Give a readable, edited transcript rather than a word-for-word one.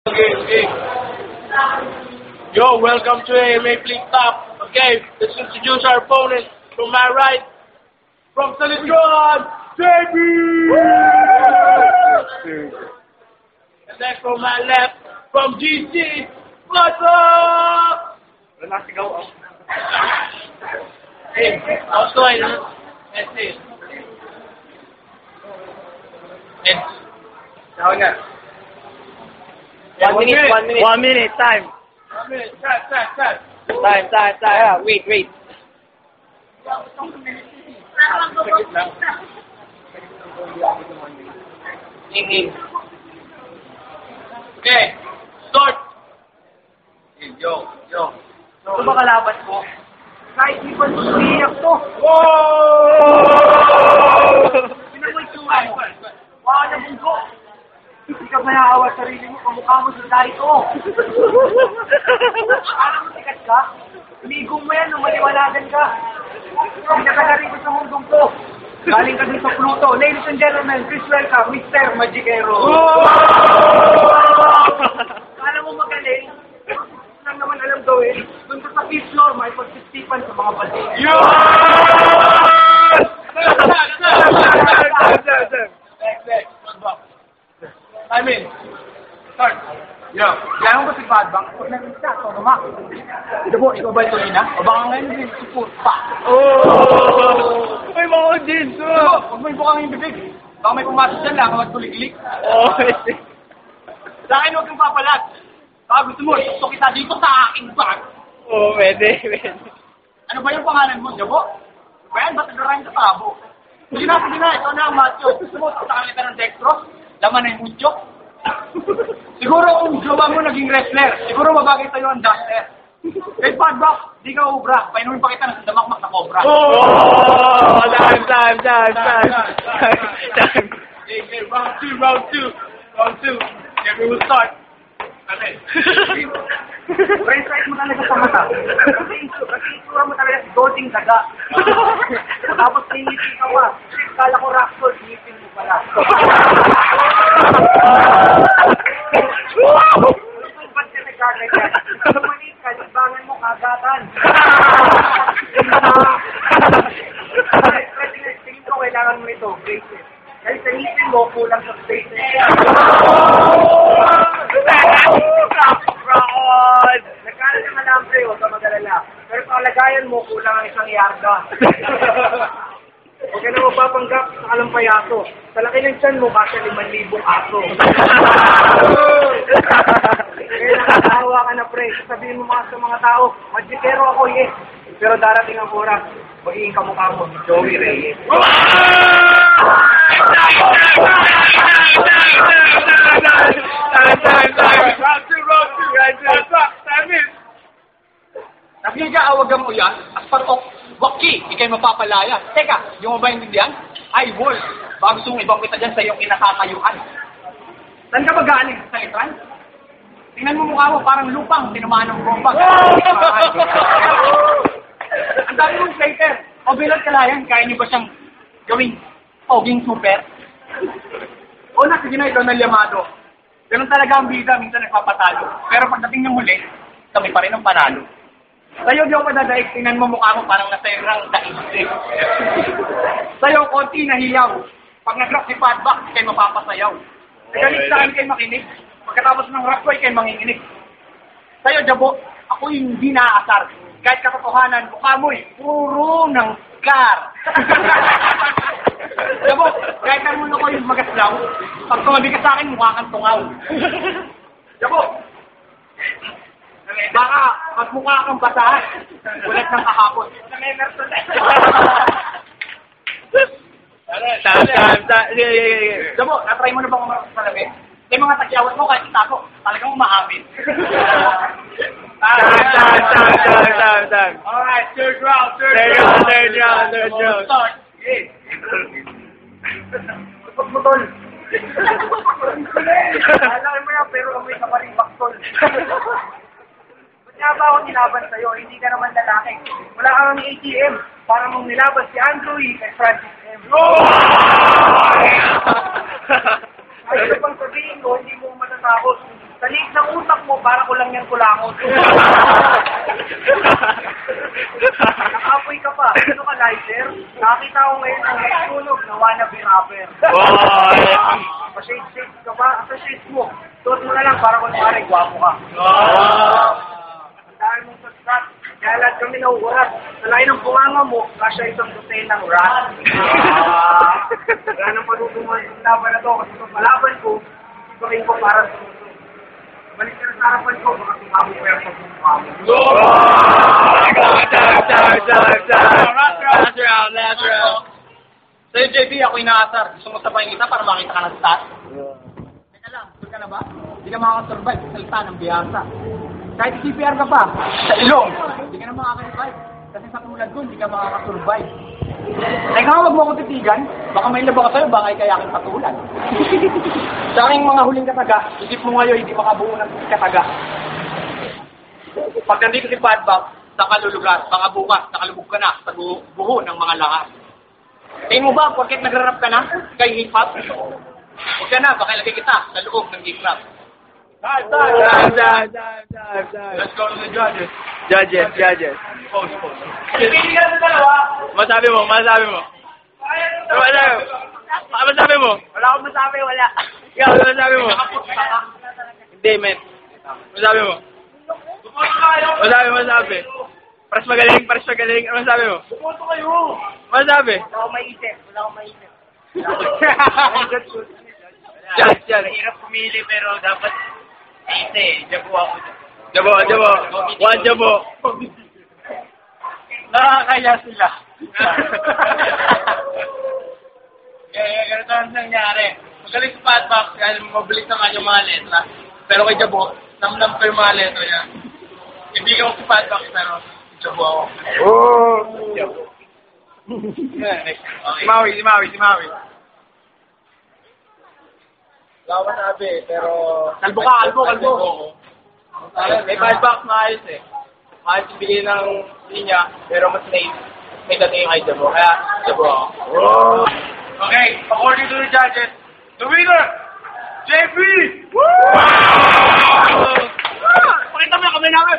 Okay. Yo, welcome to AMA Fleet Top. Okay, let's introduce our opponent. From my right, from Salitron, JB! And then from my left, from GC, what's up? Let's go. Hey, also, let's see. Now again. 1 minute. 1 minute, time. 1 minute, time. Time. Yeah, wait. Okay, start. Yo. Ito ba kalaban ko? Kahit di pa sumiyak to. Pinamoy tuwa mo. Wala na bungko. Hindi ka mayahawa sa sarili mo, kamukha mo sa dahil ko. Alam mo, sikat ka? Umigo mo yan, maliwanagan ka. Hindi ka narito sa mundong ko. Galing ka din sa Pluto. Ladies and gentlemen, please welcome Mr. Magicero. Alam mo magaling? Lang naman alam gawin. Doon ka sa fifth floor, may pagsisipan sa mga balde. I'm in. Start. Yo, yan ko si Badbang. Pag nag-isa, ito naman. Ito po, ikaw ba ito ina? O baka ngayon din, support pa. May mga jeans. Huwag mo yung bukang yung bibig. Baka may pumasok dyan lang, huwag tulig-lik. Sa akin, huwag kang papalat. Baka gusto mo, gusto kita dito sa aking bag. Pwede. Ano ba yung pangalan mo, Jabo? Ba yan, ba't nagarahin ka tabo? Sige na, ito na ang macho. Gusto mo, tatakali ka ng dextrose? Laman na yung mucho? Siguro kung jowa mo naging wrestler, siguro mabagay sa'yo ang duster. Kahit padbak, di ka ubra. Painumin pa kita ng sandamakmak na cobra. Time. Okay, round two. Okay, we will start. Amen. Preside mo talaga sa mata. Kasi itsura mo talaga doding daga. Tapos nangipin ka pa. Kala ko rockford, nangipin mo pala. Ba't ka nagkaganyan? Tumanig ka, libangan mo kagatan. Tingin ko kailangan mo ito, braces. Kasi sa ngipin mo, kulang sa braces. Nagkaroon ng alambre o sa magalala. Pero sa kalagayan mo, kulang ang 1 yarda. Huwag ka na mapapanggap sa kalampayaso. Sa laki ng tiyan mo, kasi 5,000 aso. Kaya nakakahawa ka na, pre. Sabihin mo mga sa mga tao, magikero ako, yes. Pero darating ang oras, magiging kamukha mo, Joey Reyes. Nakiga-awagan mo yan, as part of waki, ikay mapapalaya. Teka, yung mo ba yung yan? Ay, Wolf, baka gusto mong ibang kita dyan sa iyong inakakayuan. Saan ka ba galing? Sa Itran? Tingnan mo mukha mo, parang lupang, tinamaan ng bomba. Ang dami mong slater. O bilang kalayan, kaya niyo ba siyang gawing poging super? O na, sige na ito na Llamado. Ganun talaga ang bida, minsan nagpapatalo. Pero pagdating ng muli, kami pa rin ang panalo. Sa'yo, di ako madadaig, tingnan mo mukha mo parang nasa irang daig. Sa'yo, konti nahiyaw. Pag nag-rock si Padback, di kayo mapapasayaw. Nagalit saan kayo makinig. Pagkatapos ng rock ko, kayo manginginig. Sa'yo, Jabo, ako hindi naaasar. Kahit katotohanan, mukha mo'y puro ng car. Jabo, kahit ang mundo ko yung magaslaw, pag tumabi ka sa akin, mukha kang tungaw. Jabo, baka magmukha kang basahan, ulit ng kahapon. Jabo, natry mo na bang umarap sa salamin? Yung mga tagyawat mo, kahit itako, talagang umaamin. Time. Alright, third round. Start. Okay. Tupag mo, tol. Alam mo yan, pero amoy ka pa rin baktol. Ba't nga ba ako nilaban sa'yo? Hindi ka naman lalaki. Wala kang ATM. Para mong nilaban si Andrew E. kay Francis M. Ay, ito pang sabihin ko, hindi mo matatapos. Sa liit ng utak mo, para ko lang yan kulangot. Nakapoy ka pa. Ano ka, lighter? Nakakita ko ngayon ang nagsunog na wannabe rapper. Pa-shade-shade ka ba? Sa shade mo. Tuot mo na lang para kung pare, gwapo ka. Ang dahil mong sasat. Kaya lahat kami nauurat. Sa lain ng bunganga mo, kasya isang dosen ng rat. Wala nang panutungan yung laban na to. Kasi kung palaban ko, ituloy ko para sumusunod. Balik ka na sa harapan ko, baka tumabo ko yung pagmumukha mo. Last round. Sa'yo, JB, ako inaasar. Gusto mo sabay yung isa para makita ka ng stat? Teka lang, sure ka na ba? Hindi ka makakasurvive sa salita ng biyasa. Kahit CPR ka pa, sa ilong, hindi ka na makakasurvive. Kasi sa tulad ko, hindi ka makakasurvive. Teka, wag mo akong titigan. Baka may laba ka sa'yo, baka ikay aking patulan. Sa aking mga huling kataga, isip mo ngayon, hindi makabuo ng kataga. Pag nandito si Badbab, sa kalulugar, baka bukas, nakalubog ka na sa buho ng mga lakas. Tingin mo ba, porket nagrarap ka na kay hip-hop? Huwag ka na, baka ilagay kita sa loob ng hip-hop. Time. Let's go to the judges. Judges. Pose. Pilihan sa dalawa. Masabi mo. Masabi mo. Wala akong masabi, wala. Ikaw, masabi mo. Hindi, men. Masabi mo. Masabi. Paras magaling. Ano masabi mo? Bumoto kayo. Masabi. Wala akong maisip. Mahirap pumili pero dapat jabo ako. Jabo. One jabo. Nakakaya sila. Kaya ganito ang nangyari. Magaling sa Padbox, kaya mabilis na nga yung mga letra. Pero kay Jabo, namnam ko yung mga letra niya. Hindi ko si Padbox, pero Jabo ako. Jabo. Okay. Si Maui. Wala ko sabi, pero... Kalbo ka, kalbo. May Padbox na ayos eh. Ayos ibigay ng linya, pero mas may dating yung kay Jabo. Kaya, Jabo ako. Okay, according to the judges, the winner, JP! Pakita mo yung kamay namin!